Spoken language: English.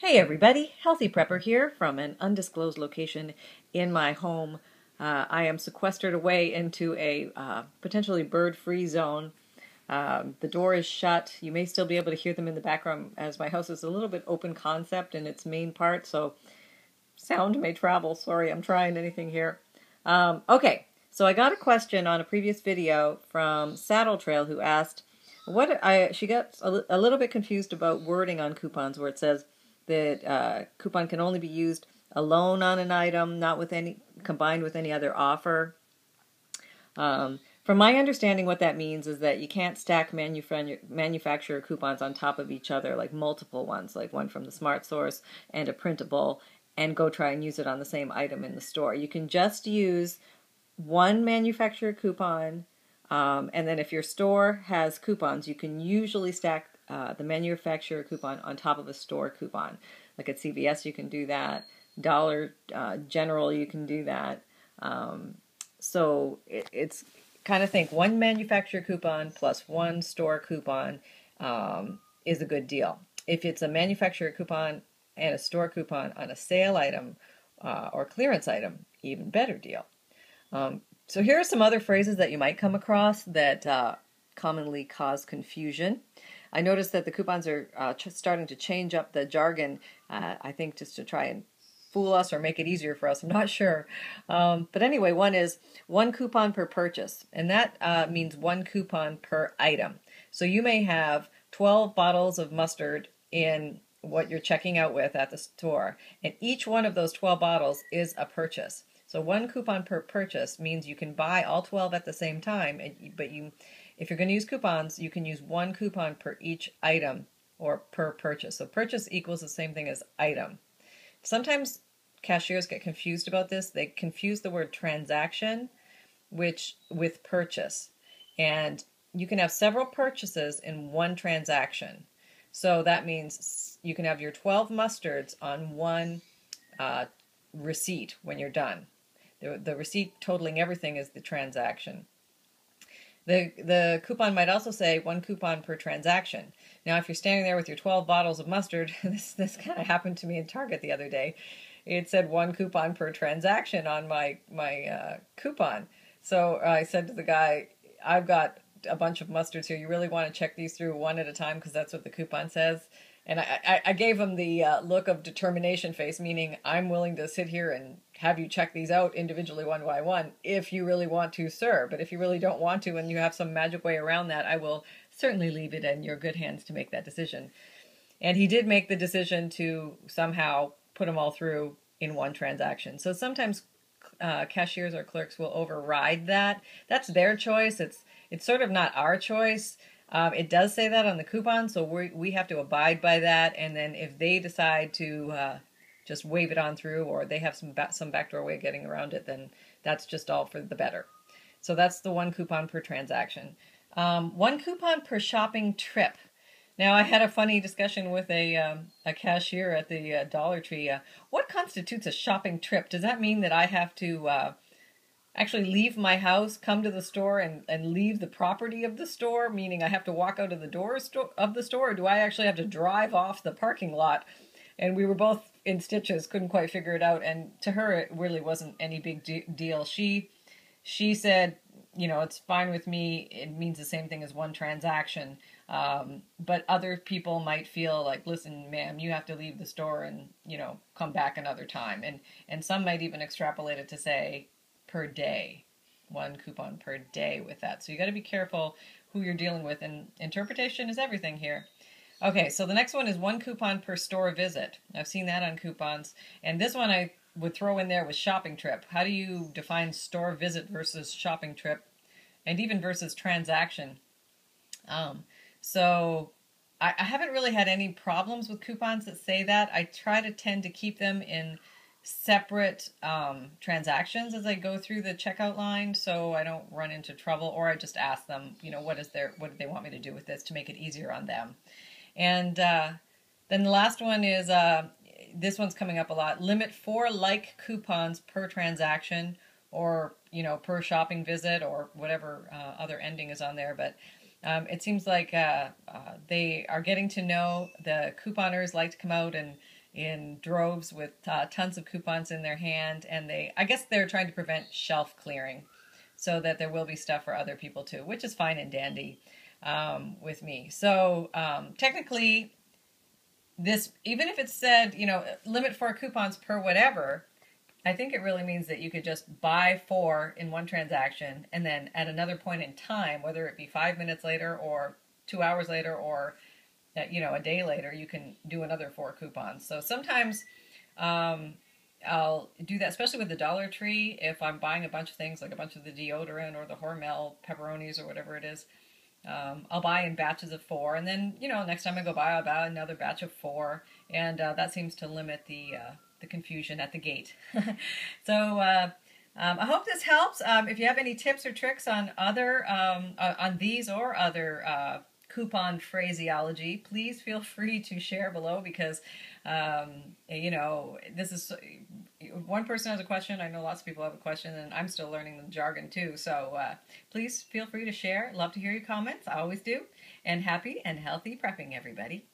Hey everybody, Healthy Prepper here from an undisclosed location in my home. I am sequestered away into a potentially bird-free zone. The door is shut. You may still be able to hear them in the background as my house is a little bit open concept in its main part, so sound may travel. Sorry, I'm trying anything here. Okay, so I got a question on a previous video from Saddle Trail who asked, she got a little bit confused about wording on coupons where it says that coupon can only be used alone on an item, not with combined with any other offer. From my understanding, what that means is that you can't stack manufacturer coupons on top of each other, like multiple ones, like one from the Smart Source and a printable, and go try and use it on the same item in the store. You can just use one manufacturer coupon, and then if your store has coupons, you can usually stack the manufacturer coupon on top of a store coupon. Like at CVS, you can do that. Dollar General, you can do that. So it's kind of think one manufacturer coupon plus one store coupon is a good deal. If it's a manufacturer coupon and a store coupon on a sale item or clearance item, even better deal. So here are some other phrases that you might come across that commonly cause confusion. I noticed that the coupons are starting to change up the jargon, I think just to try and fool us or make it easier for us. I'm not sure. But anyway, one is one coupon per purchase, and that means one coupon per item. So you may have 12 bottles of mustard in what you're checking out with at the store, and each one of those 12 bottles is a purchase. So one coupon per purchase means you can buy all 12 at the same time, but if you're going to use coupons, you can use one coupon per each item or per purchase. So purchase equals the same thing as item. Sometimes cashiers get confused about this. They confuse the word transaction with purchase. And you can have several purchases in one transaction. So that means you can have your 12 mustards on one receipt when you're done. The receipt totaling everything is the transaction. The coupon might also say one coupon per transaction. Now, if you're standing there with your 12 bottles of mustard, this kind of happened to me in Target the other day. It said one coupon per transaction on my coupon. So I said to the guy, I've got a bunch of mustards here. You really want to check these through one at a time because that's what the coupon says? And I gave him the look of determination face, meaning I'm willing to sit here and have you check these out individually one by one if you really want to, sir. But if you really don't want to and you have some magic way around that, I will certainly leave it in your good hands to make that decision. And he did make the decision to somehow put them all through in one transaction. So sometimes cashiers or clerks will override that. That's their choice. It's sort of not our choice. It does say that on the coupon, so we have to abide by that. And then if they decide to just wave it on through, or they have some backdoor way of getting around it, then that's just all for the better. So that's the one coupon per transaction. One coupon per shopping trip. Now, I had a funny discussion with a cashier at the Dollar Tree. What constitutes a shopping trip? Does that mean that I have to actually leave my house, come to the store, and leave the property of the store, meaning I have to walk out of the doors of the store, or do I actually have to drive off the parking lot? And we were both in stitches, couldn't quite figure it out, and to her it really wasn't any big deal. She said, you know, it's fine with me, it means the same thing as one transaction, but other people might feel like, listen, ma'am, you have to leave the store and, you know, come back another time, and some might even extrapolate it to say per day, one coupon per day with that. So you got to be careful who you're dealing with, and interpretation is everything here. Okay, so the next one is one coupon per store visit. I've seen that on coupons, and this one I would throw in there with shopping trip. How do you define store visit versus shopping trip, and even versus transaction? So I haven't really had any problems with coupons that say that. I try to tend to keep them in separate transactions as I go through the checkout line, so I don't run into trouble, or I just ask them, you know, what do they want me to do with this to make it easier on them. And then the last one is, this one's coming up a lot, limit 4 like coupons per transaction, or, you know, per shopping visit, or whatever other ending is on there. But it seems like they are getting to know the couponers like to come out and in droves with tons of coupons in their hand, and I guess they're trying to prevent shelf clearing so that there will be stuff for other people too, which is fine and dandy with me. So technically, this, even if it said, limit 4 coupons per whatever, I think it really means that you could just buy 4 in one transaction, and then at another point in time, whether it be 5 minutes later or 2 hours later or a day later, you can do another 4 coupons. So sometimes I'll do that, especially with the Dollar Tree. If I'm buying a bunch of things, like a bunch of the deodorant or the Hormel pepperonis or whatever it is, I'll buy in batches of 4, and then next time I go by, I'll buy another batch of 4, and that seems to limit the confusion at the gate. So I hope this helps. If you have any tips or tricks on other on these or other coupon phraseology, please feel free to share below, because this is, one person has a question, I know lots of people have a question, and I'm still learning the jargon too. So please feel free to share. Love to hear your comments. I always do. And happy and healthy prepping, everybody.